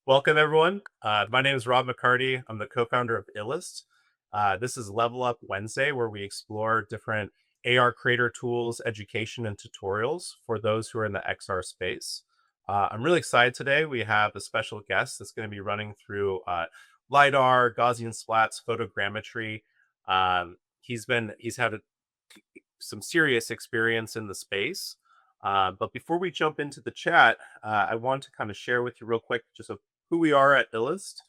Welcome, everyone. My name is Rob McCarty. I'm the co-founder of Illust. This is Level Up Wednesday, where we explore different AR creator tools, education, and tutorials for those who are in the XR space. I'm really excited today. We have a special guest that's going to be running through LiDAR, Gaussian splats, photogrammetry. He's had some serious experience in the space. But before we jump into the chat, I want to kind of share with you real quick just who we are at Illust.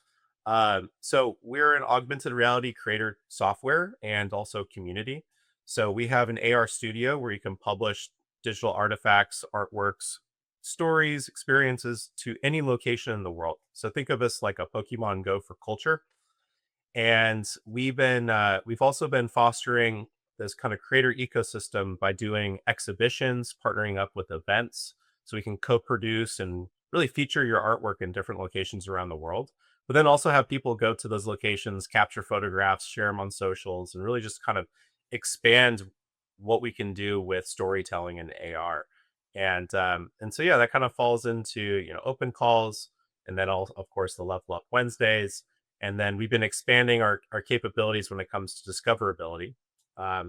So we're an augmented reality creator software and also community. So we have an AR studio where you can publish digital artifacts, artworks, stories, experiences to any location in the world. So think of us like a Pokemon Go for culture. And we've also been fostering this kind of creator ecosystem by doing exhibitions, partnering up with events, so we can co-produce and really feature your artwork in different locations around the world. But then also have people go to those locations, capture photographs, share them on socials, and really just kind of expand what we can do with storytelling in AR. And so yeah, that kind of falls into open calls, and then all of course the Level Up Wednesdays, and then we've been expanding our capabilities when it comes to discoverability.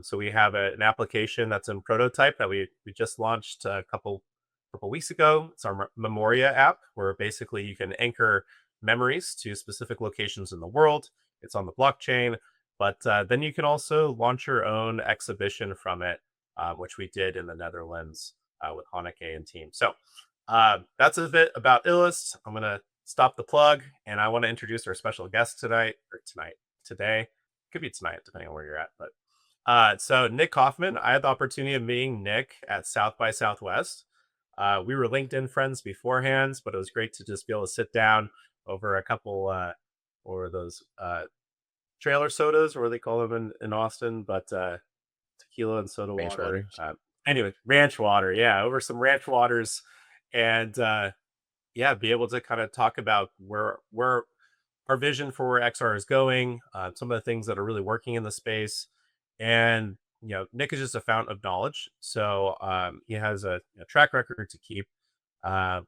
So we have an application that's in prototype that we just launched a couple weeks ago. It's our Memoria app, where basically you can anchor memories to specific locations in the world. It's on the blockchain, but then you can also launch your own exhibition from it, which we did in the Netherlands with Hanneke and team. So that's a bit about Illust. I'm gonna stop the plug, and I want to introduce our special guest today. Could be tonight, depending on where you're at. But so Nick Kaufmann, I had the opportunity of meeting Nick at South by Southwest. We were LinkedIn friends beforehand, but it was great to just be able to sit down over a couple or those trailer sodas, or what they call them in Austin, but tequila and soda Ranch water. waters. Anyway, ranch water, yeah, over some ranch waters, and yeah, be able to kind of talk about where our vision for where XR is going, some of the things that are really working in the space, and Nick is just a fountain of knowledge, so he has a track record to keep. So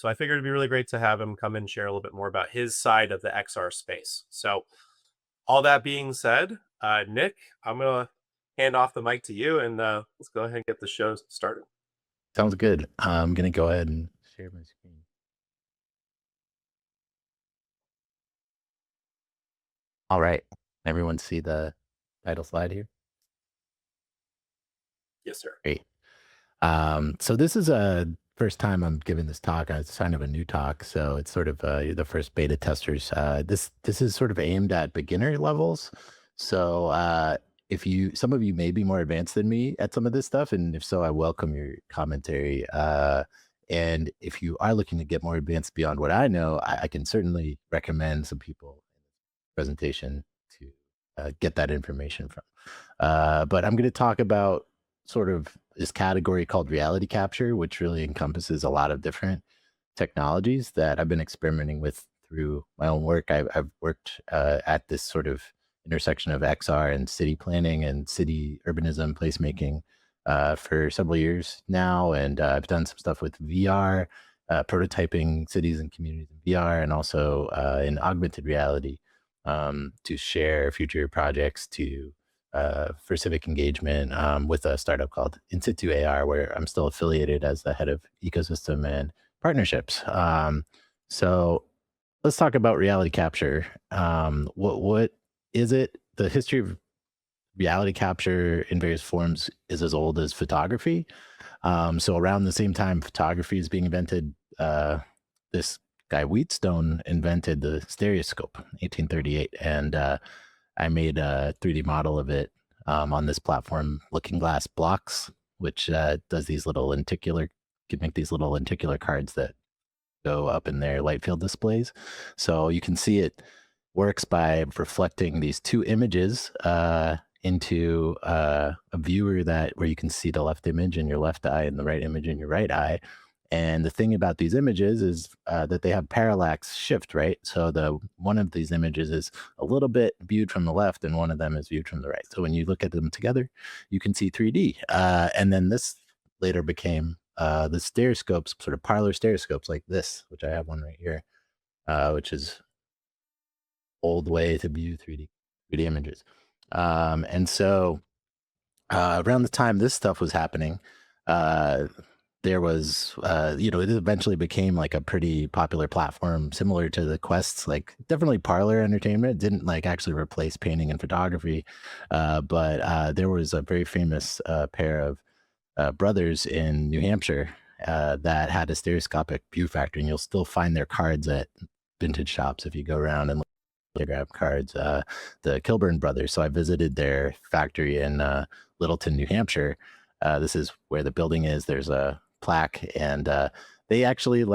I figured it'd be really great to have him come and share a little bit more about his side of the XR space. So all that being said, Nick, I'm gonna hand off the mic to you, and let's go ahead and get the show started. Sounds good. I'm gonna go ahead and share my screen. All right. Everyone see the title slide here? Yes, sir. Great. So this is a first time I'm giving this talk. It's kind of a new talk, so it's sort of the first beta testers. This is sort of aimed at beginner levels. So if some of you may be more advanced than me at some of this stuff, and if so, I welcome your commentary. And if you are looking to get more advanced beyond what I know, I can certainly recommend some people in this presentation to get that information from. But I'm going to talk about sort of this category called reality capture, which really encompasses a lot of different technologies that I've been experimenting with through my own work. I've worked at this sort of intersection of XR and city planning and city urbanism placemaking for several years now. And I've done some stuff with VR, prototyping cities and communities in VR, and also in augmented reality to share future projects for civic engagement with a startup called In Situ AR, where I'm still affiliated as the head of ecosystem and partnerships. So let's talk about reality capture. What is it? The history of reality capture in various forms is as old as photography. So around the same time photography is being invented, this guy Wheatstone invented the stereoscope, 1838, and I made a 3D model of it on this platform, Looking Glass Blocks, which does these little can make these little lenticular cards that go up in their light field displays. So you can see it works by reflecting these two images into a viewer where you can see the left image in your left eye and the right image in your right eye. And the thing about these images is that they have parallax shift, right? So one of these images is a little bit viewed from the left and one of them is viewed from the right. So when you look at them together, you can see 3D. And then this later became the stereoscopes, sort of parlor stereoscopes like this, which I have one right here, which is old way to view 3D images. And so around the time this stuff was happening, uh, there was, it eventually became like a pretty popular platform similar to the Quests, like definitely parlor entertainment. It didn't like actually replace painting and photography, but there was a very famous pair of brothers in New Hampshire that had a stereoscopic view factor, and you'll still find their cards at vintage shops if you go around and grab cards. The Kilburn brothers. So I visited their factory in Littleton, New Hampshire. This is where the building is. There's a plaque, and they actually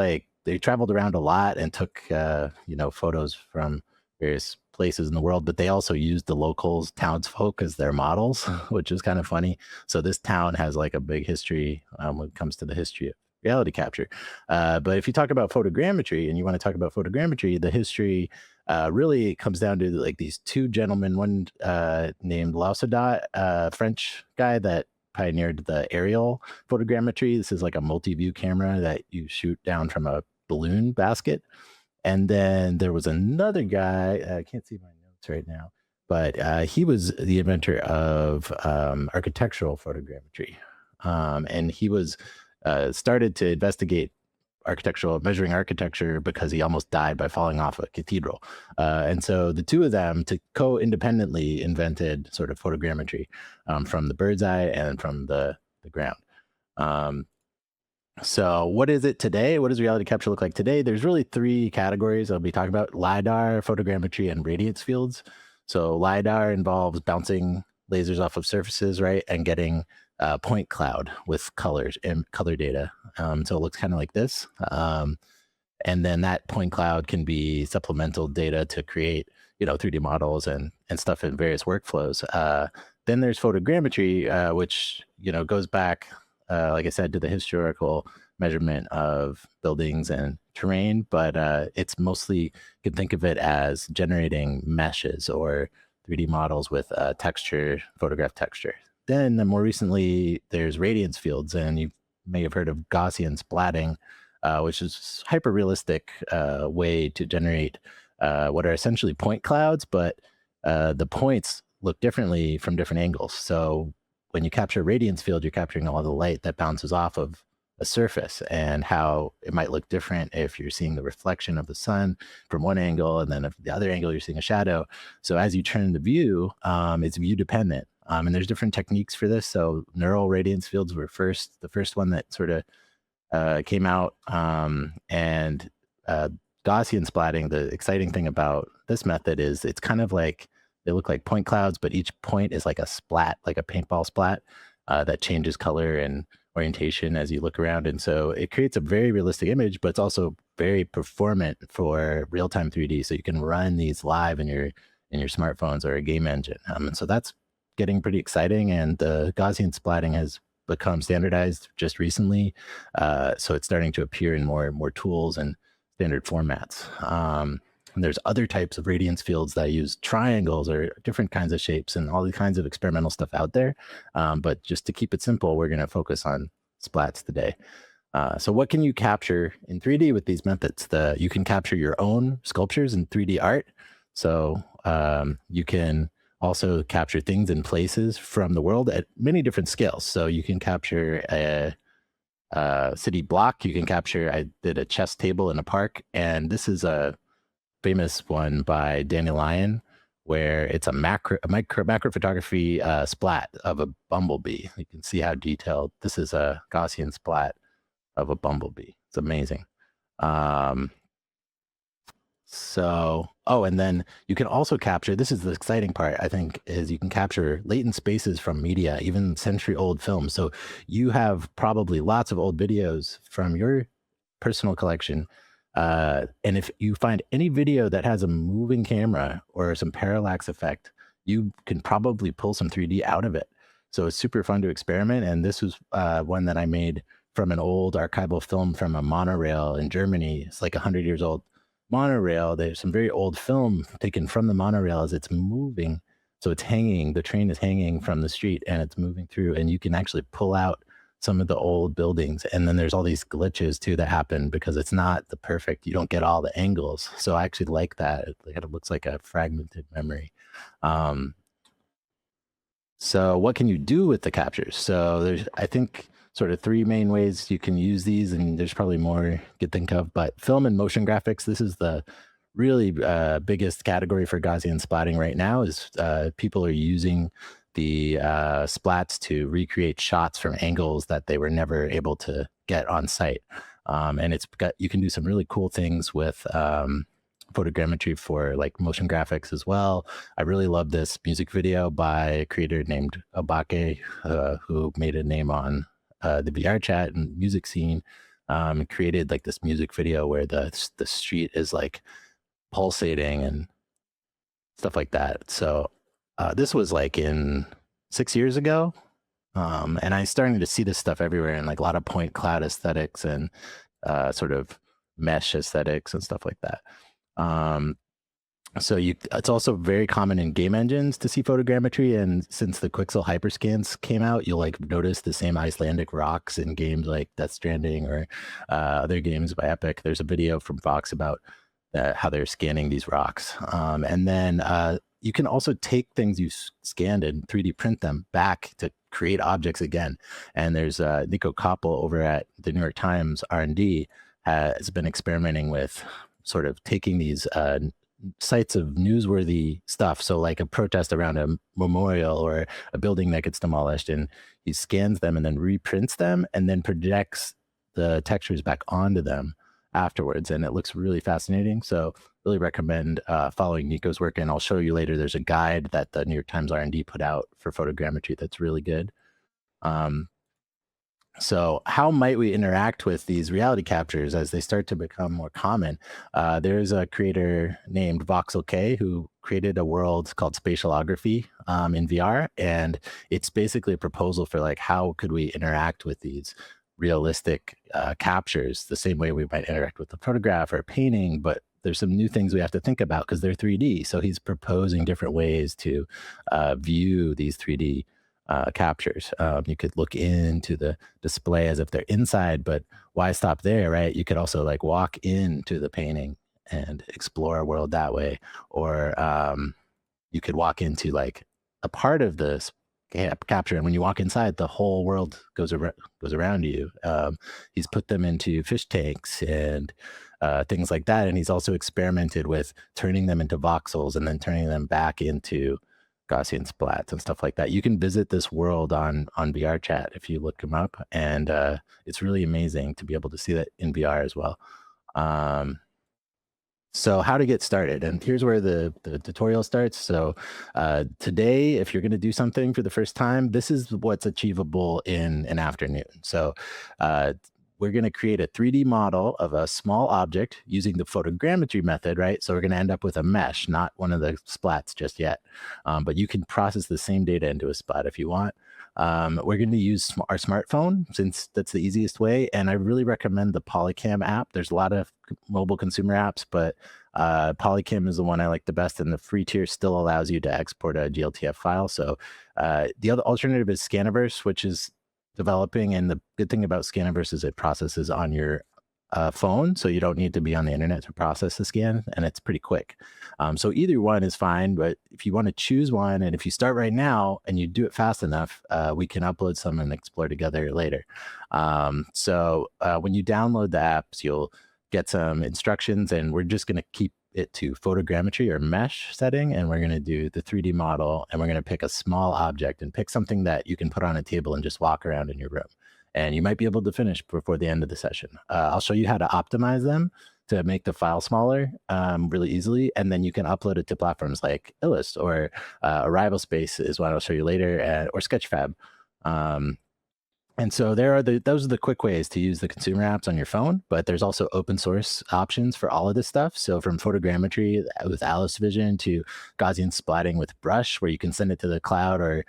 they traveled around a lot and took photos from various places in the world, but they also used the locals, townsfolk, as their models, which is kind of funny. So this town has like a big history when it comes to the history of reality capture. But if you talk about photogrammetry and you want to talk about photogrammetry, the history really comes down to like these two gentlemen, one named Lausaudat, French guy that pioneered the aerial photogrammetry. This is like a multi-view camera that you shoot down from a balloon basket. And then there was another guy, I can't see my notes right now, but he was the inventor of architectural photogrammetry. And he was started to investigate measuring architecture because he almost died by falling off a cathedral. And so the two of them to co-independently invented sort of photogrammetry from the bird's eye and from the ground. So what is it today? What does reality capture look like today? There's really three categories I'll be talking about: LiDAR, photogrammetry, and radiance fields. So LiDAR involves bouncing lasers off of surfaces, right, and getting point cloud with colors and color data. So it looks kind of like this. And then that point cloud can be supplemental data to create, 3D models and stuff in various workflows. Then there's photogrammetry, which, goes back, like I said, to the historical measurement of buildings and terrain, but it's mostly, you can think of it as generating meshes or 3D models with texture, photograph texture. Then more recently, there's radiance fields, and you may have heard of Gaussian splatting, which is hyper realistic way to generate what are essentially point clouds, but the points look differently from different angles. So when you capture a radiance field, you're capturing all the light that bounces off of a surface, and how it might look different if you're seeing the reflection of the sun from one angle, and then if the other angle you're seeing a shadow. So as you turn the view, it's view dependent. And there's different techniques for this. So neural radiance fields were the first one that sort of came out. And Gaussian splatting, the exciting thing about this method is it's kind of like, they look like point clouds, but each point is like a splat, like a paintball splat that changes color and orientation as you look around. And so it creates a very realistic image, but it's also very performant for real-time 3D. So you can run these live in your smartphones or a game engine. And so that's getting pretty exciting. And the Gaussian splatting has become standardized just recently. So it's starting to appear in more and more tools and standard formats. And there's other types of radiance fields that use triangles or different kinds of shapes and all these kinds of experimental stuff out there. But just to keep it simple, we're going to focus on splats today. So what can you capture in 3D with these methods? You can capture your own sculptures in 3D art. So you can also capture things in places from the world at many different scales. So you can capture a city block. You can capture, I did a chess table in a park, and this is a famous one by Danny Lyon, where it's a macro photography splat of a bumblebee. You can see how detailed this is. A Gaussian splat of a bumblebee. It's amazing. And then you can also capture, this is the exciting part, I think, is you can capture latent spaces from media, even century-old films. So you have probably lots of old videos from your personal collection. And if you find any video that has a moving camera or some parallax effect, you can probably pull some 3D out of it. So it's super fun to experiment. And this was one that I made from an old archival film from a monorail in Germany. It's like 100 years old monorail. There's some very old film taken from the monorail as it's moving. So it's hanging, the train is hanging from the street and it's moving through, and you can actually pull out some of the old buildings. And then there's all these glitches too that happen because it's not the perfect, you don't get all the angles. So I actually like that. It looks like a fragmented memory. So what can you do with the captures? So there's, I think, sort of three main ways you can use these, and there's probably more you could think of, but film and motion graphics, this is the really biggest category for Gaussian splatting right now. Is people are using the splats to recreate shots from angles that they were never able to get on site. And it's got, you can do some really cool things with photogrammetry for like motion graphics as well. I really love this music video by a creator named Obake, who made a name on the VR chat and music scene. Created like this music video where the street is like pulsating and stuff like that. So this was like in 6 years ago. And I started to see this stuff everywhere and like a lot of point cloud aesthetics and sort of mesh aesthetics and stuff like that. So it's also very common in game engines to see photogrammetry. And since the Quixel hyperscans came out, you'll like notice the same Icelandic rocks in games like Death Stranding or other games by Epic. There's a video from Fox about how they're scanning these rocks. And then you can also take things you scanned and 3D print them back to create objects again. And there's Nico Koppel over at the New York Times R&D has been experimenting with sort of taking these sites of newsworthy stuff. So like a protest around a memorial or a building that gets demolished, and he scans them and then reprints them and then projects the textures back onto them afterwards. And it looks really fascinating. So really recommend following Nico's work. And I'll show you later, there's a guide that the New York Times R&D put out for photogrammetry that's really good. So how might we interact with these reality captures as they start to become more common? There's a creator named Voxel K who created a world called spatialography in VR. And it's basically a proposal for like, how could we interact with these realistic captures the same way we might interact with a photograph or a painting, but there's some new things we have to think about because they're 3D. So he's proposing different ways to view these 3D captures. You could look into the display as if they're inside, but why stop there, right? You could also like walk into the painting and explore a world that way. Or you could walk into like a part of this capture, and when you walk inside, the whole world goes around you. He's put them into fish tanks and things like that. And he's also experimented with turning them into voxels and then turning them back into Gaussian splats and stuff like that. You can visit this world on VR chat if you look him up, and it's really amazing to be able to see that in VR as well. So how to get started, and here's where the tutorial starts. So today, if you're going to do something for the first time, this is what's achievable in an afternoon. So we're going to create a 3D model of a small object using the photogrammetry method, right? So we're going to end up with a mesh, not one of the splats just yet. But you can process the same data into a splat if you want. We're going to use our smartphone since that's the easiest way. And I really recommend the Polycam app. There's a lot of mobile consumer apps, but Polycam is the one I like the best. And the free tier still allows you to export a GLTF file. So the other alternative is Scaniverse, which is developing. And the good thing about Scaniverse is it processes on your phone, so you don't need to be on the internet to process the scan, and it's pretty quick. So either one is fine, but if you want to choose one, and if you start right now and you do it fast enough, we can upload some and explore together later. So when you download the apps, you'll get some instructions, and we're just going to keep it to photogrammetry or mesh setting, and we're going to do the 3D model, and we're going to pick a small object and pick something that you can put on a table and just walk around in your room. And you might be able to finish before the end of the session. I'll show you how to optimize them to make the file smaller really easily. And then you can upload it to platforms like Illust or Arrival Space is what I'll show you later, or Sketchfab. And so those are the quick ways to use the consumer apps on your phone, but there's also open source options for all of this stuff. So from photogrammetry with Alice Vision to Gaussian splatting with Brush, where you can send it to the cloud or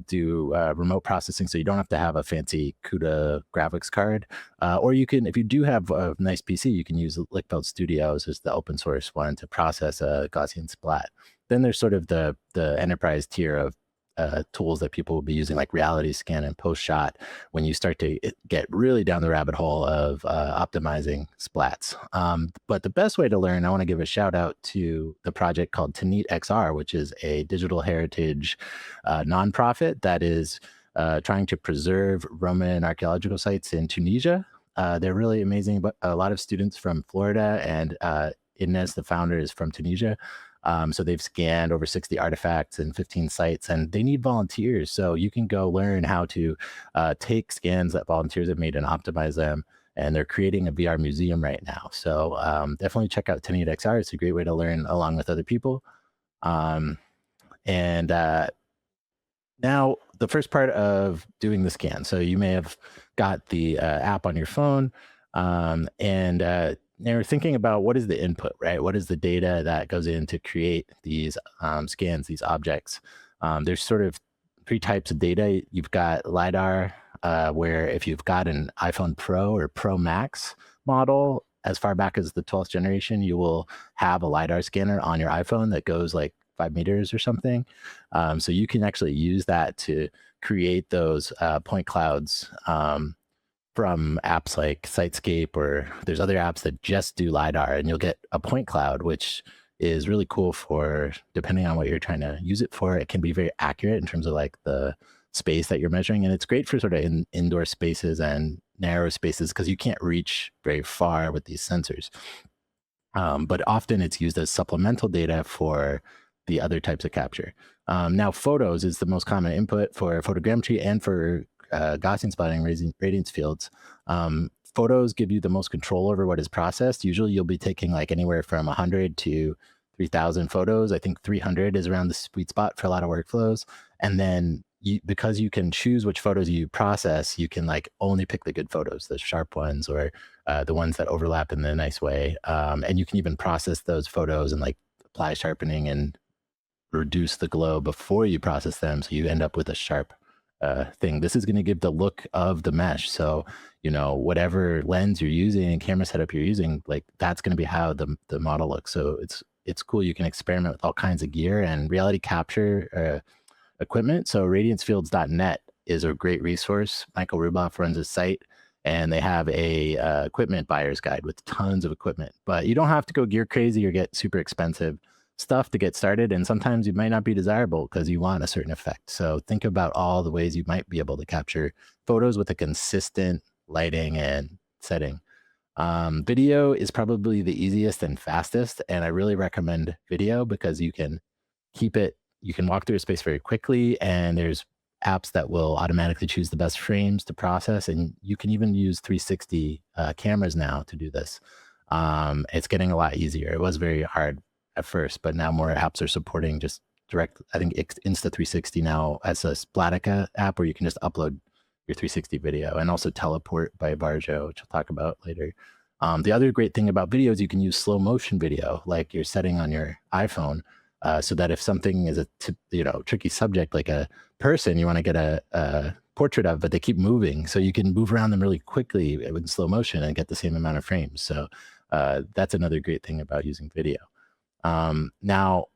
do remote processing, so you don't have to have a fancy CUDA graphics card. Or you can, if you do have a nice PC, you can use Lickfeld Studios as the open source one to process a Gaussian splat. Then there's sort of the enterprise tier of tools that people will be using, like reality scan and post shot, when you start to get really down the rabbit hole of optimizing splats. But the best way to learn, I want to give a shout out to the project called Tanit XR, which is a digital heritage nonprofit that is trying to preserve Roman archaeological sites in Tunisia. They're really amazing, but a lot of students from Florida, and Inez, the founder, is from Tunisia. So they've scanned over 60 artifacts and 15 sites, and they need volunteers. So you can go learn how to take scans that volunteers have made and optimize them. And they're creating a VR museum right now. So definitely check out Tanit XR. It's a great way to learn along with other people. And now the first part of doing the scan. So you may have got the app on your phone, and you're thinking about what is the input, right? What is the data that goes in to create these scans, these objects? There's sort of three types of data. You've got LiDAR, where if you've got an iPhone Pro or Pro Max model, as far back as the 12th generation, you will have a LiDAR scanner on your iPhone that goes like 5 meters or something. So you can actually use that to create those point clouds from apps like Sitescape, or there's other apps that just do LiDAR, and you'll get a point cloud, which is really cool for, depending on what you're trying to use it for, it can be very accurate in terms of like the space that you're measuring. And it's great for sort of indoor spaces and narrow spaces because you can't reach very far with these sensors. But often it's used as supplemental data for the other types of capture. Now, photos is the most common input for photogrammetry and for Gaussian splatting radiance fields. Photos give you the most control over what is processed. Usually you'll be taking like anywhere from 100 to 3,000 photos. I think 300 is around the sweet spot for a lot of workflows. And then because you can choose which photos you process, you can like only pick the good photos, the sharp ones, or the ones that overlap in a nice way. And you can even process those photos and like apply sharpening and reduce the glow before you process them, so you end up with a sharp thing. This is going to give the look of the mesh. So, you know, whatever lens you're using and camera setup you're using, like that's going to be how the model looks. So it's cool. You can experiment with all kinds of gear and reality capture equipment. So radiancefields.net is a great resource. Michael Rubloff runs a site, and they have a equipment buyer's guide with tons of equipment. But you don't have to go gear crazy or get super expensive stuff to get started. And sometimes it might not be desirable because you want a certain effect. So think about all the ways you might be able to capture photos with a consistent lighting and setting. Video is probably the easiest and fastest. And I really recommend video because you can walk through a space very quickly, and there's apps that will automatically choose the best frames to process. And you can even use 360 cameras now to do this. It's getting a lot easier. It was very hard at first, but now more apps are supporting just direct. I think Insta360 now as a Splatting app where you can just upload your 360 video, and also Teleport by Barjo, which I'll talk about later. The other great thing about video is you can use slow motion video, like you're setting on your iPhone, so that if something is a tricky subject, like a person you want to get a portrait of, but they keep moving, so you can move around them really quickly with slow motion and get the same amount of frames. So that's another great thing about using video. Now,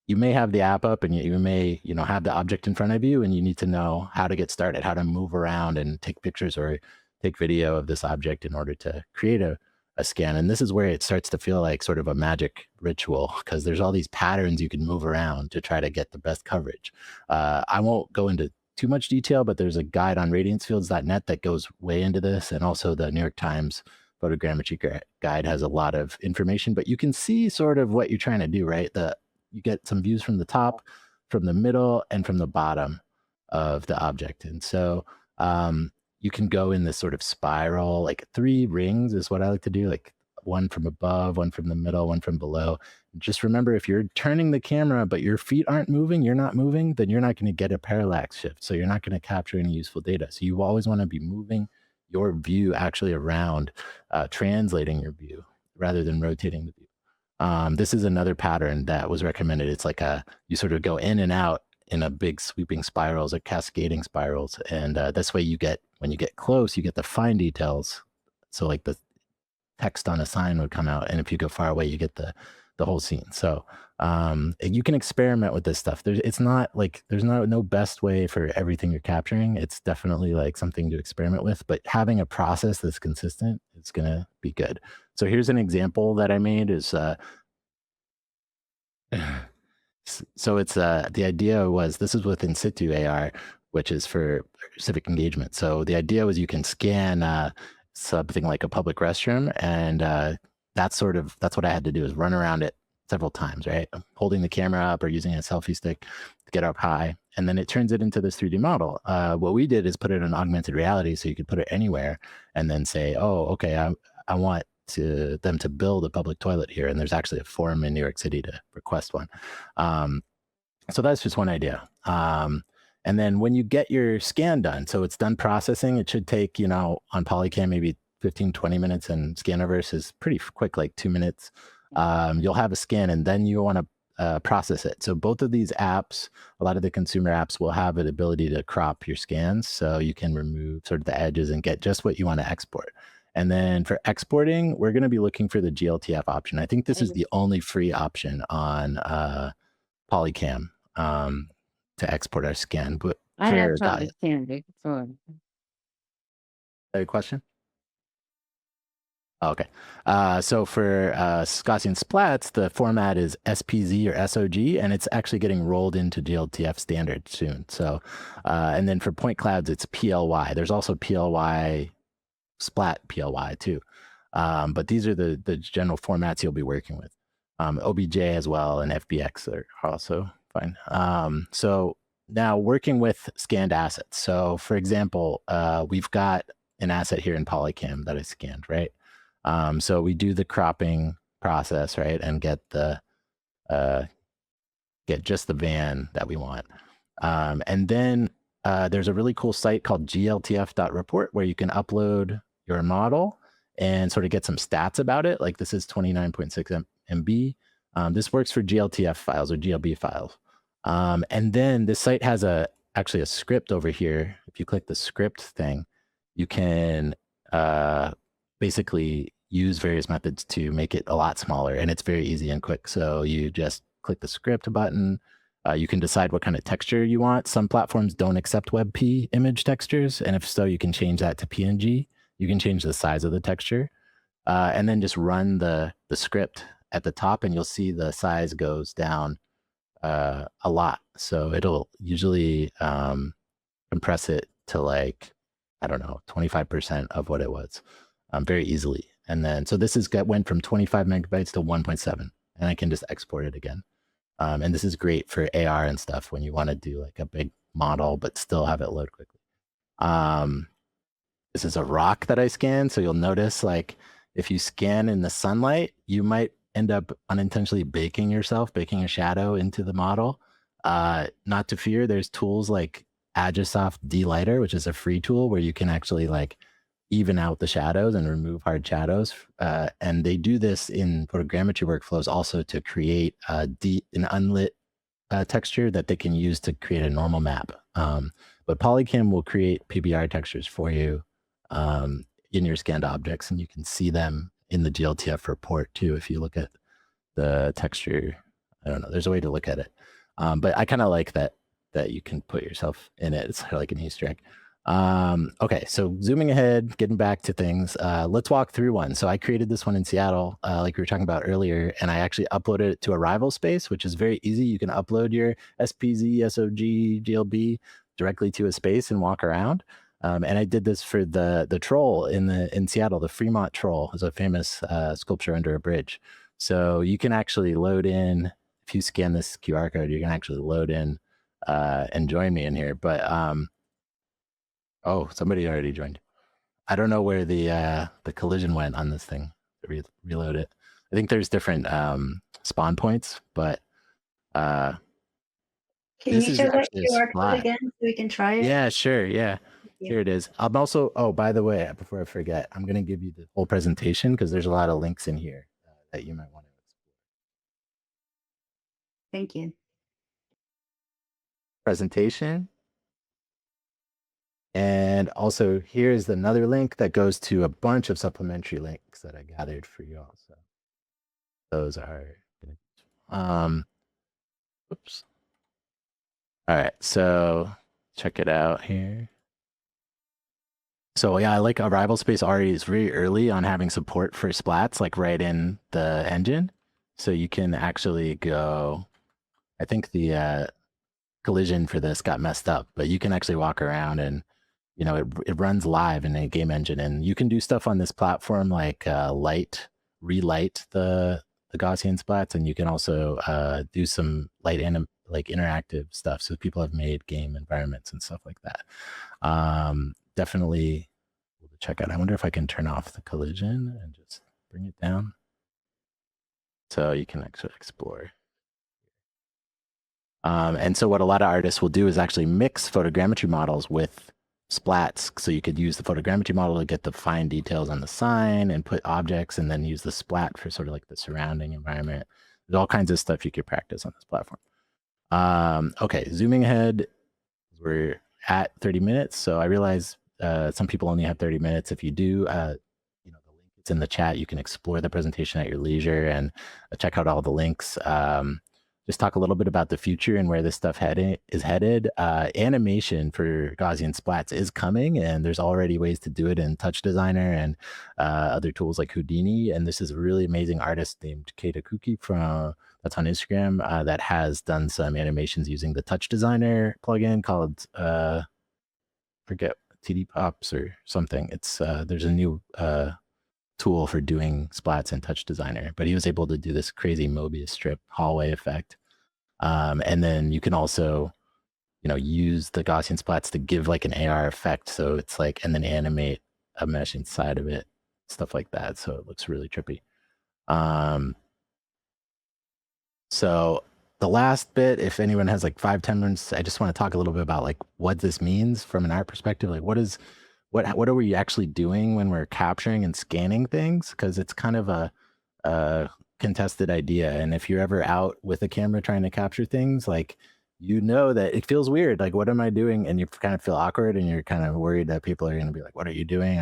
you may have the app up, and you may have the object in front of you, and you need to know how to get started, how to move around and take pictures or take video of this object in order to create a scan. And this is where it starts to feel like sort of a magic ritual, because there's all these patterns you can move around to try to get the best coverage. I won't go into too much detail, but there's a guide on radiancefields.net that goes way into this, and also the New York Times photogrammetry guide has a lot of information, but you can see sort of what you're trying to do, right? You get some views from the top, from the middle, and from the bottom of the object. And so you can go in this sort of spiral, like 3 rings is what I like to do, like one from above, one from the middle, one from below. Just remember, if you're turning the camera, but your feet aren't moving, you're not moving, then you're not going to get a parallax shift. So you're not going to capture any useful data. So you always want to be moving your view actually around, translating your view rather than rotating the view. This is another pattern that was recommended. It's like you sort of go in and out in a big sweeping spirals or cascading spirals. And this way when you get close, you get the fine details. So like the text on a sign would come out. And if you go far away, you get the whole scene. So You can experiment with this stuff. It's not like there's no best way for everything you're capturing. It's definitely like something to experiment with, but having a process that's consistent is gonna be good. So here's an example that I made is so it's the idea was this is with in situ AR, which is for civic engagement. So the idea was you can scan something like a public restroom, and that's what I had to do is run around it several times, right? Holding the camera up or using a selfie stick to get up high, and then it turns it into this 3D model. What we did is put it in augmented reality, so you could put it anywhere, and then say, oh, okay, I want them to build a public toilet here, and there's actually a form in New York City to request one. Um, so that's just one idea. And then when you get your scan done, so it's done processing, it should take, on Polycam, maybe 15, 20 minutes, and Scaniverse is pretty quick, like 2 minutes. You'll have a scan, and then you want to process it. So both of these apps, a lot of the consumer apps will have an ability to crop your scans, so you can remove sort of the edges and get just what you want to export. And then for exporting, we're going to be looking for the GLTF option. I think this is the only free option on Polycam to export our scan. But I have for tried Candy before. a question? Oh, okay. So for Gaussian splats, the format is SPZ or SOG, and it's actually getting rolled into GLTF standard soon. So, and then for point clouds, it's PLY. There's also PLY, splat PLY too. But these are the general formats you'll be working with. OBJ as well, and FBX are also fine. So now working with scanned assets. So for example, we've got an asset here in Polycam that I scanned, right? So we do the cropping process, right, and get just the van that we want. And then there's a really cool site called gltf.report where you can upload your model and sort of get some stats about it. Like this is 29.6 MB. This works for GLTF files or GLB files. And then this site has actually a script over here. If you click the script thing, you can basically use various methods to make it a lot smaller, and it's very easy and quick. So you just click the script button. You can decide what kind of texture you want. Some platforms don't accept WebP image textures, and if so, you can change that to PNG. You can change the size of the texture, and then just run the script at the top, and you'll see the size goes down a lot. So it'll usually compress it to like, I don't know, 25% of what it was very easily. And then, so this went from 25 megabytes to 1.7, and I can just export it again. And this is great for AR and stuff when you want to do like a big model, but still have it load quickly. This is a rock that I scanned. So you'll notice like if you scan in the sunlight, you might end up unintentionally baking a shadow into the model. Not to fear, there's tools like Agisoft D-Lighter, which is a free tool where you can actually like even out the shadows and remove hard shadows. And they do this in photogrammetry workflows also to create an unlit texture that they can use to create a normal map. But Polycam will create PBR textures for you in your scanned objects, and you can see them in the GLTF report too. If you look at the texture, I don't know, there's a way to look at it. But I kind of like that you can put yourself in it. It's like an Easter egg. Okay, so zooming ahead, getting back to things, let's walk through one. So I created this one in Seattle, like we were talking about earlier, and I actually uploaded it to Arrival Space, which is very easy. You can upload your SPZ, SOG, GLB directly to a space and walk around. And I did this for the troll in Seattle. The Fremont Troll is a famous sculpture under a bridge. So you can actually load in, if you scan this QR code, you can actually load in and join me in here. But oh, somebody already joined. I don't know where the collision went on this thing. Reload it. I think there's different spawn points, but Can this you is show that actually a QR code splat. again so we can try it? Yeah, sure. Yeah, you. here it is. I'm also, oh, by the way, before I forget, I'm going to give you the whole presentation because there's a lot of links in here that you might want to explore. Thank you. Presentation. And also here's another link that goes to a bunch of supplementary links that I gathered for you all. So those are Oops. All right, so check it out here. So yeah, I like Arrival Space already is very early on having support for splats, like right in the engine. So you can actually go, I think the collision for this got messed up, but you can actually walk around and, you know, it runs live in a game engine, and you can do stuff on this platform like relight the Gaussian splats, and you can also do some light and like interactive stuff. So people have made game environments and stuff like that. Definitely check out. I wonder if I can turn off the collision and just bring it down so you can actually explore. And so what a lot of artists will do is actually mix photogrammetry models with splats. So you could use the photogrammetry model to get the fine details on the sign and put objects, and then use the splat for sort of like the surrounding environment. There's all kinds of stuff you could practice on this platform. Okay, zooming ahead, we're at 30 minutes. So I realize some people only have 30 minutes. If you do, you know, the link is in the chat. You can explore the presentation at your leisure and check out all the links. Just talk a little bit about the future and where this stuff is headed. Animation for Gaussian splats is coming, and there's already ways to do it in Touch Designer and other tools like Houdini. And this is a really amazing artist named Keita Kuki that's on Instagram that has done some animations using the Touch Designer plugin called forget TD Pops or something. It's there's a new tool for doing splats in Touch Designer, but he was able to do this crazy Mobius strip hallway effect. And then you can also, you know, use the Gaussian splats to give like an AR effect. So it's like, and then animate a mesh inside of it, stuff like that. So it looks really trippy. So the last bit, if anyone has like 5-10 minutes, I just want to talk a little bit about like what this means from an art perspective. Like what are we actually doing when we're capturing and scanning things? Because it's kind of a contested idea. And if you're ever out with a camera trying to capture things, like, you know that it feels weird. Like, what am I doing? And you kind of feel awkward, and you're kind of worried that people are going to be like, what are you doing?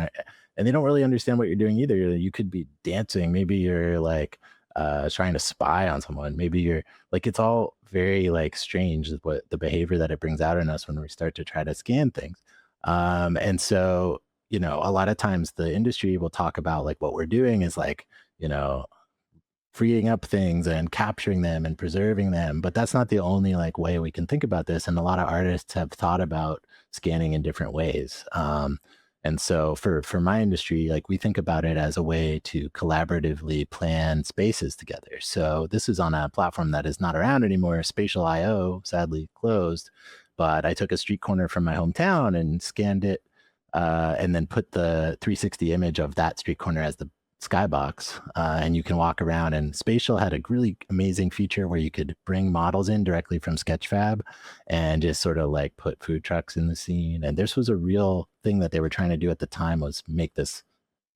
And they don't really understand what you're doing either. You could be dancing. Maybe you're like trying to spy on someone. Maybe you're like, it's all very like strange, what the behavior that it brings out in us when we start to try to scan things. And so, you know, a lot of times the industry will talk about like what we're doing is like, you know, freeing up things and capturing them and preserving them. But that's not the only like way we can think about this. And a lot of artists have thought about scanning in different ways. And so for my industry, like we think about it as a way to collaboratively plan spaces together. So this is on a platform that is not around anymore. Spatial IO sadly closed, but I took a street corner from my hometown and scanned it, and then put the 360 image of that street corner as the skybox, and you can walk around. And Spatial had a really amazing feature where you could bring models in directly from Sketchfab and just sort of like put food trucks in the scene. And this was a real thing that they were trying to do at the time, was make this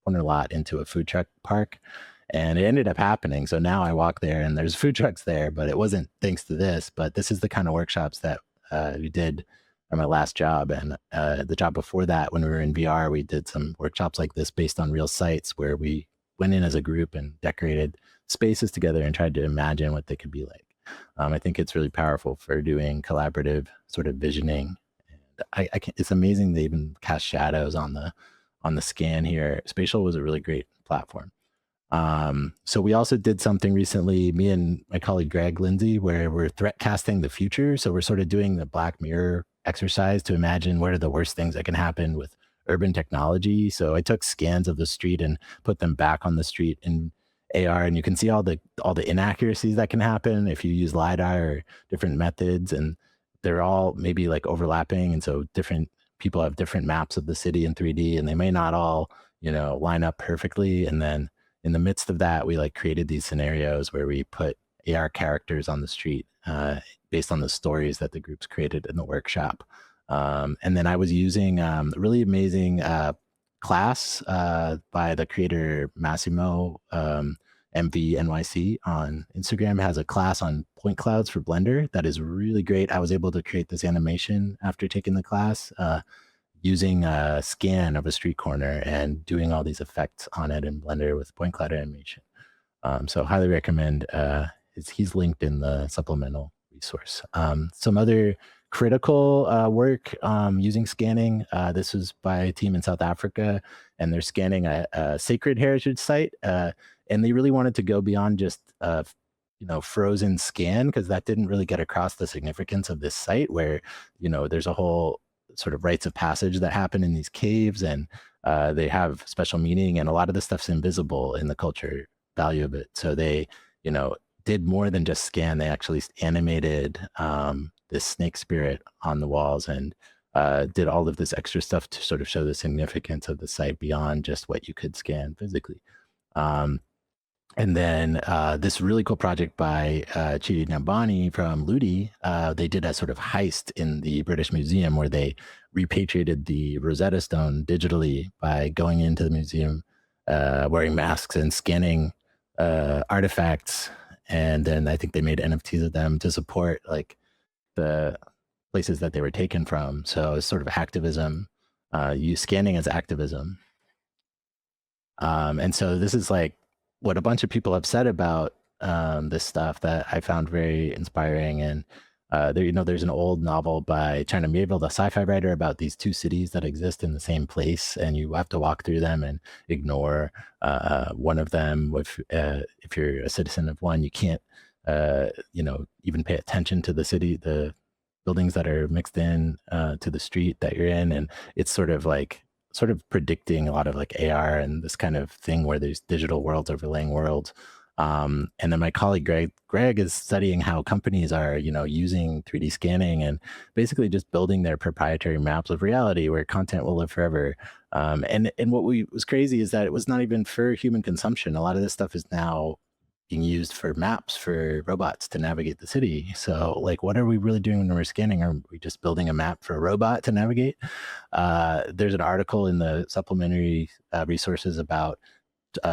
corner lot into a food truck park. And it ended up happening. So now I walk there and there's food trucks there, but it wasn't thanks to this. But this is the kind of workshops that we did at my last job. And the job before that, when we were in VR, we did some workshops like this based on real sites where we went in as a group and decorated spaces together and tried to imagine what they could be like. I think it's really powerful for doing collaborative sort of visioning. And it's amazing they even cast shadows on the scan here. Spatial was a really great platform. So we also did something recently, me and my colleague Greg Lindsay, where we're threat casting the future. So we're sort of doing the Black Mirror exercise to imagine what are the worst things that can happen with urban technology. So I took scans of the street and put them back on the street in AR, and you can see all the inaccuracies that can happen if you use LiDAR or different methods, and they're all maybe like overlapping. And so different people have different maps of the city in 3D, and they may not all, you know, line up perfectly. And then in the midst of that, we like created these scenarios where we put AR characters on the street based on the stories that the groups created in the workshop. And then I was using a really amazing class by the creator Massimo MVNYC on Instagram. It has a class on point clouds for Blender that is really great. I was able to create this animation after taking the class using a scan of a street corner and doing all these effects on it in Blender with point cloud animation. So highly recommend he's linked in the supplemental resource. Some other critical work using scanning. This was by a team in South Africa, and they're scanning a sacred heritage site. And they really wanted to go beyond just frozen scan, because that didn't really get across the significance of this site, where there's a whole sort of rites of passage that happen in these caves, and they have special meaning, and a lot of this stuff's invisible in the culture value of it. So they did more than just scan. They actually animated this snake spirit on the walls, and did all of this extra stuff to sort of show the significance of the site beyond just what you could scan physically. And then this really cool project by Chidi Nambani from Ludi, they did a sort of heist in the British Museum where they repatriated the Rosetta Stone digitally by going into the museum, wearing masks and scanning artifacts. And then I think they made NFTs of them to support like the places that they were taken from. So it's sort of activism, scanning as activism. And so this is like what a bunch of people have said about this stuff that I found very inspiring. And there's an old novel by China Miéville, the sci-fi writer, about these two cities that exist in the same place, and you have to walk through them and ignore one of them. If you're a citizen of one, you can't even pay attention to the city, the buildings that are mixed in to the street that you're in. And it's sort of predicting a lot of like AR and this kind of thing where there's digital worlds overlaying worlds. And then my colleague Greg is studying how companies are using 3D scanning and basically just building their proprietary maps of reality where content will live forever. And what was crazy is that it was not even for human consumption. A lot of this stuff is now being used for maps for robots to navigate the city. So like, what are we really doing when we're scanning? Are we just building a map for a robot to navigate? There's an article in the supplementary resources about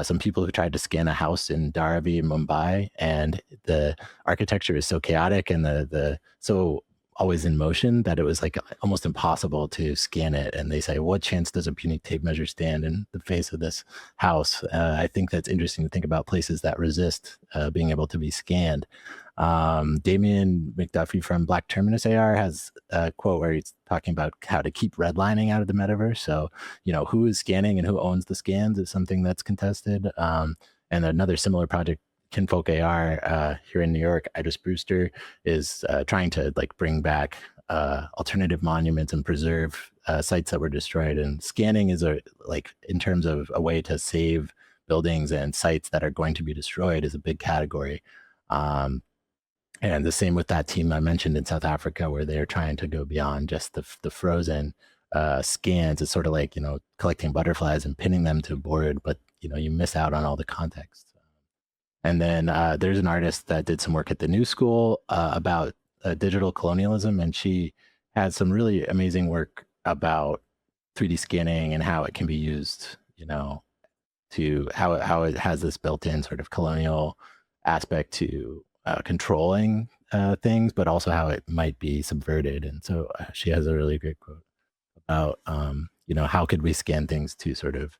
some people who tried to scan a house in Dharavi, Mumbai, and the architecture is so chaotic and the so always in motion that it was like almost impossible to scan it. And they say, what chance does a puny tape measure stand in the face of this house? I think that's interesting to think about places that resist being able to be scanned. Damien McDuffie from Black Terminus AR has a quote where he's talking about how to keep redlining out of the metaverse. So, who is scanning and who owns the scans is something that's contested. And another similar project, Kinfolk AR here in New York, Idris Brewster is trying to like bring back alternative monuments and preserve sites that were destroyed. And scanning is in terms of a way to save buildings and sites that are going to be destroyed, is a big category. And the same with that team I mentioned in South Africa, where they're trying to go beyond just the frozen scans. It's sort of like, collecting butterflies and pinning them to a board, but you miss out on all the context. And then there's an artist that did some work at the New School about digital colonialism, and she had some really amazing work about 3D scanning and how it can be used, to how it has this built-in sort of colonial aspect to controlling things, but also how it might be subverted. And so she has a really great quote about, how could we scan things to sort of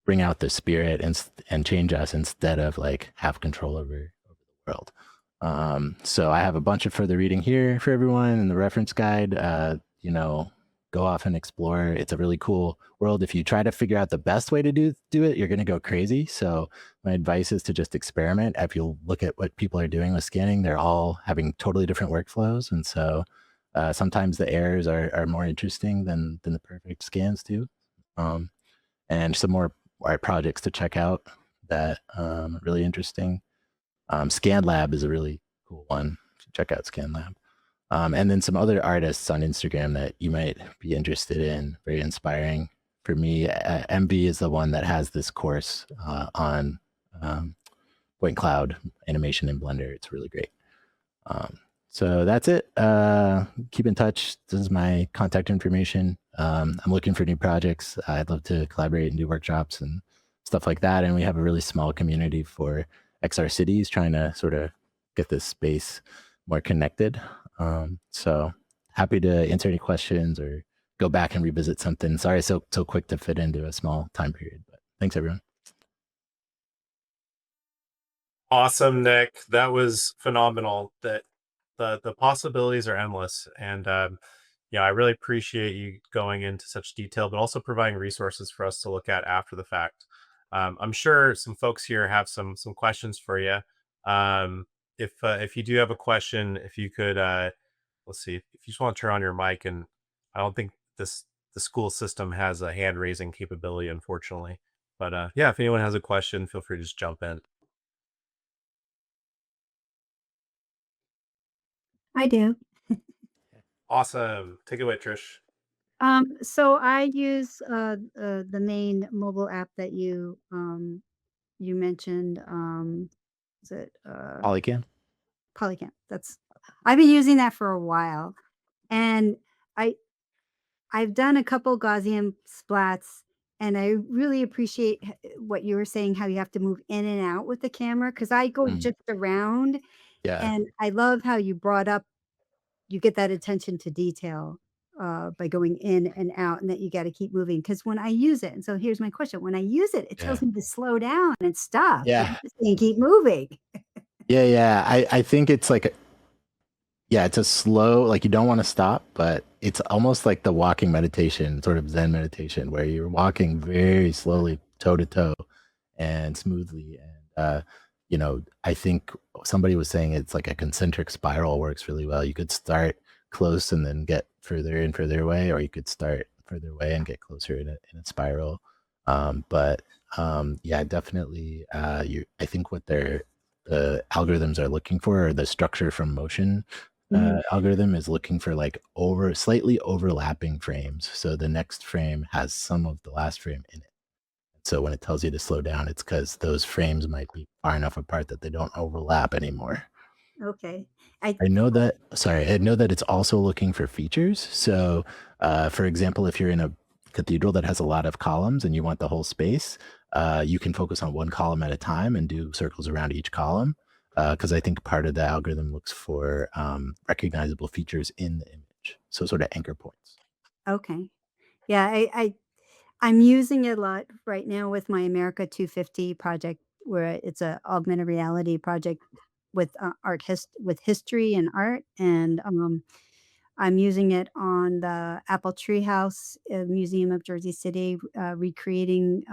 bring out the spirit and change us instead of like have control over the world. So I have a bunch of further reading here for everyone in the reference guide. Go off and explore. It's a really cool world. If you try to figure out the best way to do it, you're going to go crazy. So my advice is to just experiment. If you look at what people are doing with scanning, they're all having totally different workflows. And so sometimes the errors are more interesting than the perfect scans do. And some more art projects to check out that are really interesting. ScanLab is a really cool one. Check out ScanLab. And then some other artists on Instagram that you might be interested in, very inspiring. For me, MV is the one that has this course on point cloud animation in Blender. It's really great. So that's it. Keep in touch. This is my contact information. I'm looking for new projects. I'd love to collaborate and do workshops and stuff like that. And we have a really small community for XR cities trying to sort of get this space more connected. So happy to answer any questions or go back and revisit something. Sorry, so quick to fit into a small time period, but thanks everyone. Awesome, Nick. That was phenomenal. That the possibilities are endless, and yeah, I really appreciate you going into such detail, but also providing resources for us to look at after the fact. I'm sure some folks here have some questions for you. If you do have a question, if you could, let's see, if you just want to turn on your mic, and I don't think the school system has a hand raising capability, unfortunately. But yeah, if anyone has a question, feel free to just jump in. I do. Awesome. Take it away, Trish. So I use the main mobile app that you mentioned. Is it Polycam. Polycam? That's I've been using that for a while, and I I've done a couple Gaussian splats, and I really appreciate what you were saying, how you have to move in and out with the camera because I go Mm, just around, yeah. and I love how you brought up you get that attention to detail by going in and out, and that you got to keep moving. Because when I use it, and so here's my question: when I use it, it Yeah. tells me to slow down and stop, but Yeah. it's saying keep moving. Yeah. I think it's like yeah, it's a slow, like you don't want to stop, but it's almost like the walking meditation, sort of Zen meditation, where you're walking very slowly, toe to toe, and smoothly. And I think somebody was saying it's like a concentric spiral works really well. You could start close and then get further and further away, or you could start further away and get closer in a spiral. But yeah, definitely. I think what the algorithms are looking for, or the structure from motion Mhm. algorithm is looking for like slightly overlapping frames. So the next frame has some of the last frame in it. So when it tells you to slow down, it's because those frames might be far enough apart that they don't overlap anymore. Okay. I I know that it's also looking for features. So, for example, if you're in a cathedral that has a lot of columns and you want the whole space, you can focus on one column at a time and do circles around each column. Because I think part of the algorithm looks for recognizable features in the image. So, sort of anchor points. okay. Yeah, I'm using it a lot right now with my America 250 project, where it's a augmented reality project with with history and art, and I'm using it on the Apple Treehouse Museum of Jersey City, recreating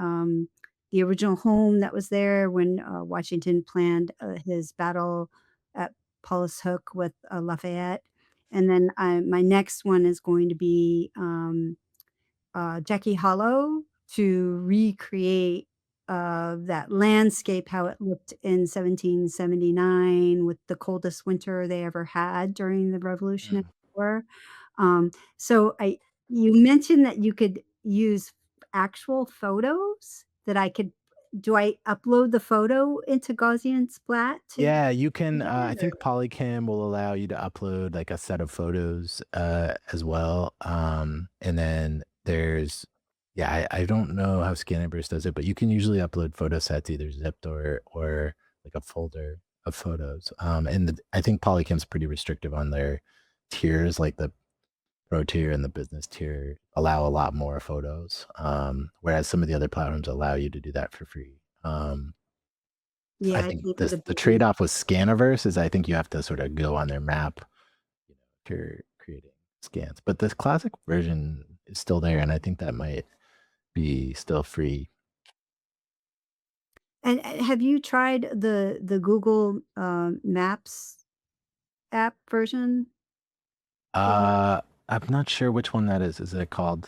the original home that was there when Washington planned his battle at Paulus Hook with Lafayette. And then my next one is going to be Jackie Hollow to recreate that landscape, how it looked in 1779 with the coldest winter they ever had during the Revolutionary Mm. War. So you mentioned that you could use actual photos that I could do I upload the photo into Gaussian Splat to Yeah, you can. get I it or think Polycam will allow you to upload like a set of photos as well. And then yeah, I don't know how Scannerburst does it, but you can usually upload photo sets either zipped or like a folder of photos. And I think Polycam's pretty restrictive on their tiers, like the pro tier and the business tier allow a lot more photos. Whereas some of the other platforms allow you to do that for free. yeah, I I think think this the the business trade-off with Scaniverse is I think you have to sort of go on their map, if you're creating scans. But the classic version is still there, and I think that might be still free. and have you tried the Google, Maps app version for that? Uh, I'm not sure which one that is. Is it called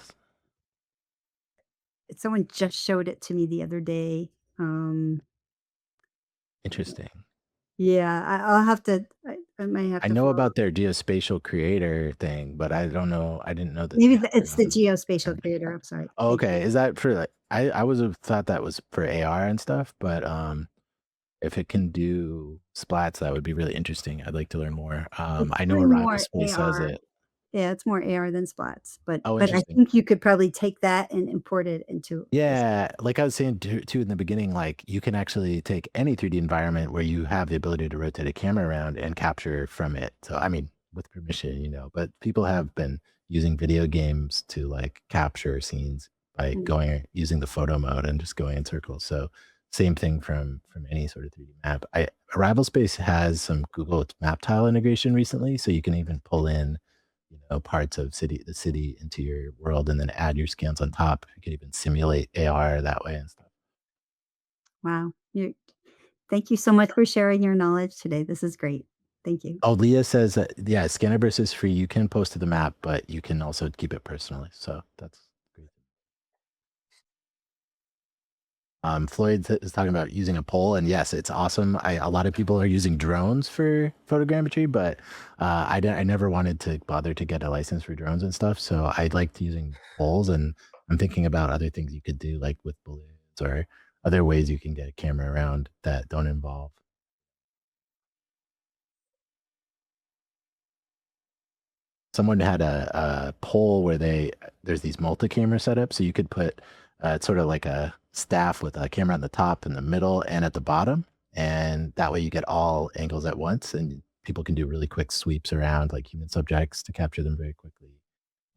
Someone just showed it to me the other day. Um, Interesting? yeah, I'll have to I might have I to know follow about their geospatial creator thing, but I don't know. I didn't know that they maybe had their it's the own geospatial thing. creator, I'm sorry. Oh, Thank you. okay. Is that for like I would have thought that was for AR and stuff, but if it can do splats, that would be really interesting. I'd like to learn more. It's I know really Arrival more Space has AR. it. Yeah, it's more AR than splats, Oh, but I interesting. think you could probably take that and import it into this. Yeah, like I was saying too in the beginning, like you can actually take any 3D environment where you have the ability to rotate a camera around and capture from it. So, I mean, with permission, but people have been using video games to like capture scenes by Mm. going using the photo mode and just going in circles. So same thing from any sort of 3D map. Arrival Space has some Google Map Tile integration recently, so you can even pull in, parts of the city into your world, and then add your scans on top. You can even simulate AR that way and stuff. Wow. Thank you so much for sharing your knowledge today. This is great. Thank you. Oh, Leah says that, yeah, Scannerverse is free. You can post to the map, but you can also keep it personally. So that's great. Floyd is talking about using a pole, and yes, it's awesome. A lot of people are using drones for photogrammetry, but I never wanted to bother to get a license for drones and stuff. So I liked using poles, and I'm thinking about other things you could do, like with balloons or other ways you can get a camera around that don't involve. Someone had a pole where there's these multi-camera setups, so you could put it's sort of like a staff with a camera on the top, in the middle, and at the bottom, and that way you get all angles at once, and people can do really quick sweeps around like human subjects to capture them very quickly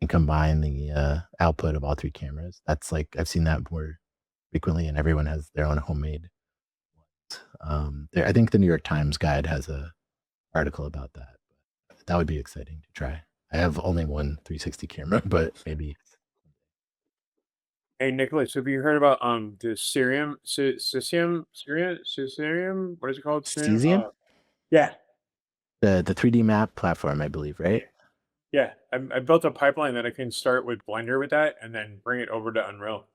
and combine the output of all three cameras. That's like, I've seen that more frequently, and everyone has their own homemade ones. I think the New York Times guide has a article about that. That would be exciting to try. I have only one 360 camera, but maybe. Hey Nicholas, have you heard about the cerium? What is it called? Cesium? Yeah, The 3D map platform, I believe, right? yeah. I built a pipeline that I can start with Blender with that, and then bring it over to Unreal.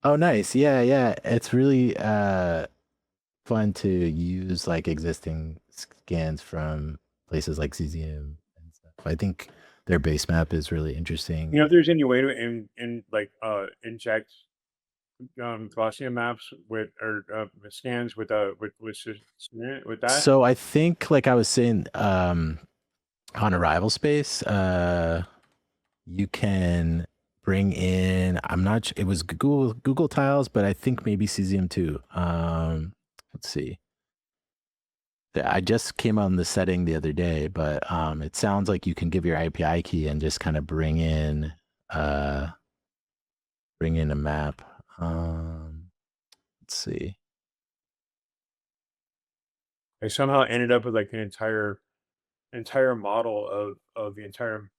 Oh, nice. Yeah, yeah. It's really fun to use like existing scans from places like Cesium and stuff. I think their base map is really interesting. You know, if there's any way to inject Gaussian maps with scans with that. So I think, like I was saying, on Arrival Space, you can bring in, I'm not sure, it was Google Tiles, but I think maybe Cesium too. Let's see. I just came on the setting the other day, but it sounds like you can give your API key and just kind of bring in a map. Let's see. I somehow ended up with like an entire model of the entire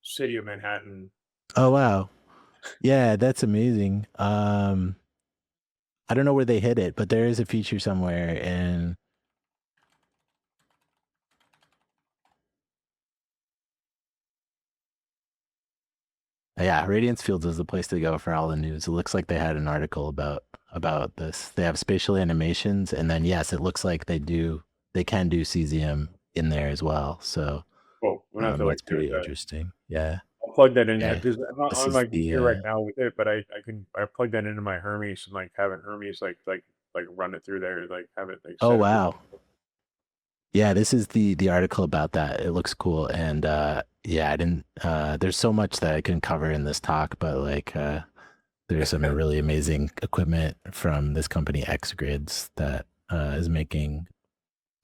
city of Manhattan. Oh wow. Yeah, that's amazing. I don't know where they hit it, but there is a feature somewhere, and yeah, Radiance Fields is the place to go for all the news. It looks like they had an article about this. They have spatial animations, and then yes, it looks like they can do cesium in there as well. So Well, we're not to that's like do pretty that. interesting. Yeah. I'll plug that in. Yeah. Because I'm not This on is my the, computer right now with it, but I plug that into my Hermes and like have it Hermes like run it through there, like have it like. Oh set it. wow. Yeah, this is the article about that. It looks cool, and yeah, I didn't. There's so much that I couldn't cover in this talk, but like there's some really amazing equipment from this company X Grids that is making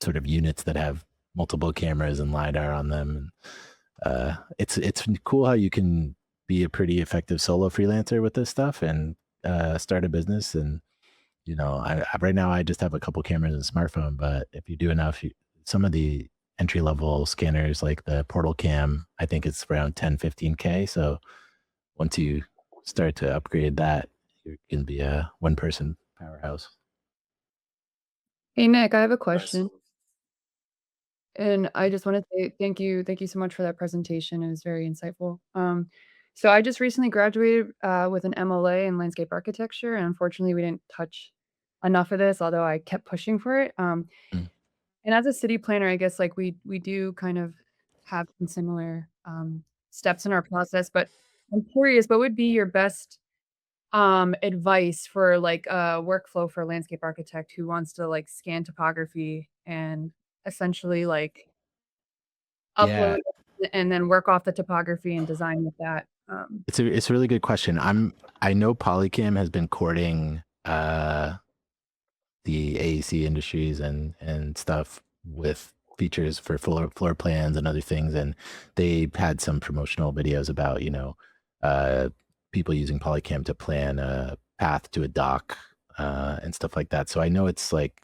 sort of units that have multiple cameras and LiDAR on them. And it's cool how you can be a pretty effective solo freelancer with this stuff and start a business. And right now I just have a couple cameras and a smartphone, but if you do enough, some of the entry level scanners like the Portal Cam, I think it's around 10, 15K. So once you start to upgrade that, you can be a one person powerhouse. Hey Nick, I have a question. And I just want to say thank you so much for that presentation. It was very insightful. So I just recently graduated with an MLA in landscape architecture, and unfortunately, we didn't touch enough of this, although I kept pushing for it. Mm. And as a city planner, I guess like we do kind of have some similar steps in our process. But I'm curious, what would be your best advice for like a workflow for a landscape architect who wants to like scan topography and essentially like Yeah, upload it and then work off the topography and design with that? it's a really good question. I know Polycam has been courting the AEC industries and stuff with features for floor plans and other things, and they had some promotional videos about people using Polycam to plan a path to a dock and stuff like that. So I know it's like,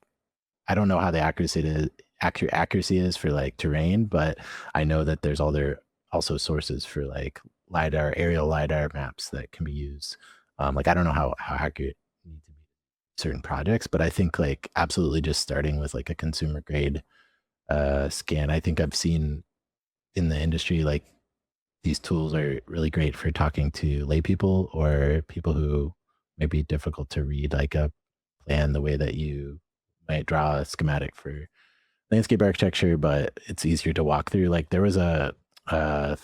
I don't know how the accuracy is for like terrain, but I know that there's also sources for like LiDAR, aerial LiDAR maps that can be used. Like I don't know how accurate it needs to be certain projects, but I think like absolutely just starting with like a consumer grade scan. I think I've seen in the industry like these tools are really great for talking to lay people or people who may be difficult to read like a plan the way that you might draw a schematic for landscape architecture, but it's easier to walk through. Like there was uh, a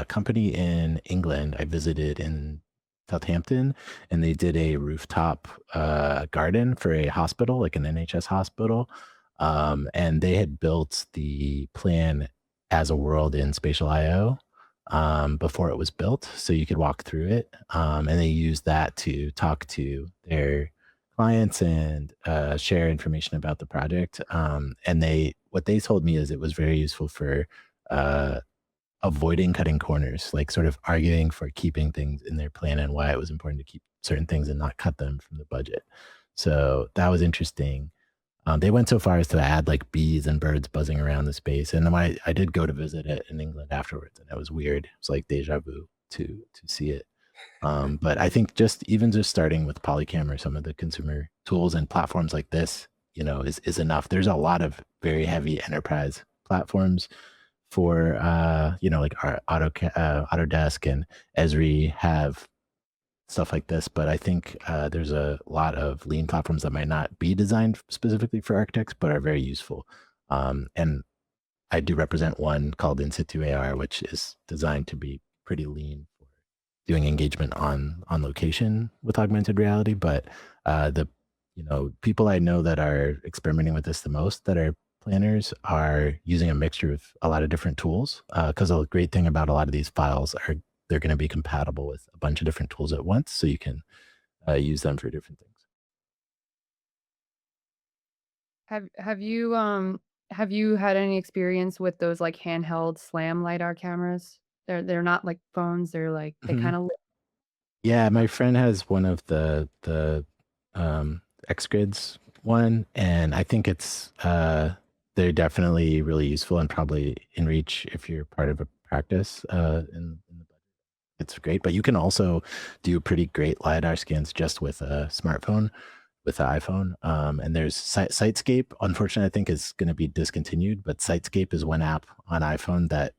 company in England I visited in Southampton, and they did a rooftop garden for a hospital, like an NHS hospital. And they had built the plan as a world in Spatial IO before it was built, so you could walk through it. And they used that to talk to their clients and share information about the project. And what they told me is it was very useful for avoiding cutting corners, like sort of arguing for keeping things in their plan and why it was important to keep certain things and not cut them from the budget. So that was interesting. They went so far as to add like bees and birds buzzing around the space. And then I did go to visit it in England afterwards, and that was weird. It was like deja vu to see it. But I think even just starting with Polycam or some of the consumer tools and platforms like this, is enough. There's a lot of very heavy enterprise platforms for like our Autodesk and Esri have stuff like this, but I think there's a lot of lean platforms that might not be designed specifically for architects, but are very useful. And I do represent one called In Situ AR, which is designed to be pretty lean for doing engagement on location with augmented reality. But the people I know that are experimenting with this the most, that are planners, are using a mixture of a lot of different tools. Because a great thing about a lot of these files are they're going to be compatible with a bunch of different tools at once, so you can use them for different things. Have you had any experience with those like handheld SLAM LiDAR cameras? They're not like phones. They're like they Mhm. kind of Yeah, my friend has one of the X-Grids one, and I think they're definitely really useful and probably in reach if you're part of a practice in the budget. It's great, but you can also do pretty great LiDAR scans just with a smartphone, with the iPhone. And there's Sitescape, unfortunately, I think is going to be discontinued, but Sitescape is one app on iPhone that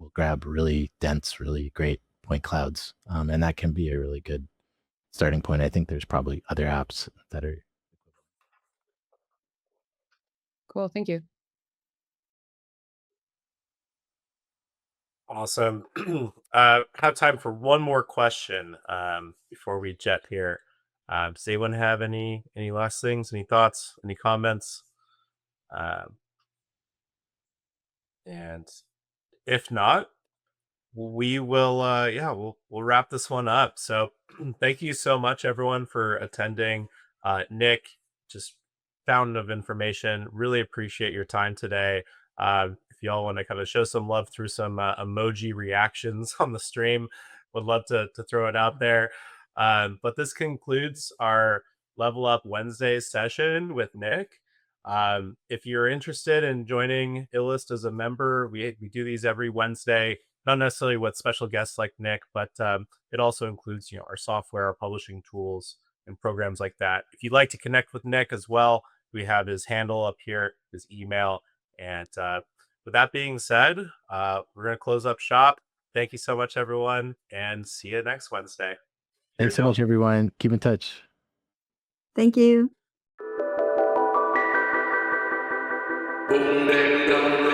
will grab really dense, really great point clouds. And that can be a really good starting point. I think there's probably other apps that are. cool. Thank you. Awesome. Have time for one more question before we jet here. Does anyone have any last things, any thoughts, any comments? And if not, we will we'll wrap this one up. So thank you so much everyone for attending. Nick, just fountain of information, really appreciate your time today. If y'all want to kind of show some love through some emoji reactions on the stream, would love to throw it out there. But this concludes our Level Up Wednesday session with Nick. If you're interested in joining Illust as a member, we do these every Wednesday, not necessarily with special guests like Nick, but it also includes our software, our publishing tools, and programs like that. If you'd like to connect with Nick as well, we have his handle up here, his email. And with that being said, we're going to close up shop. Thank you so much, everyone, and see you next Wednesday. Thanks so much, everyone. Keep in touch. Thank you. Boom, ding, dong.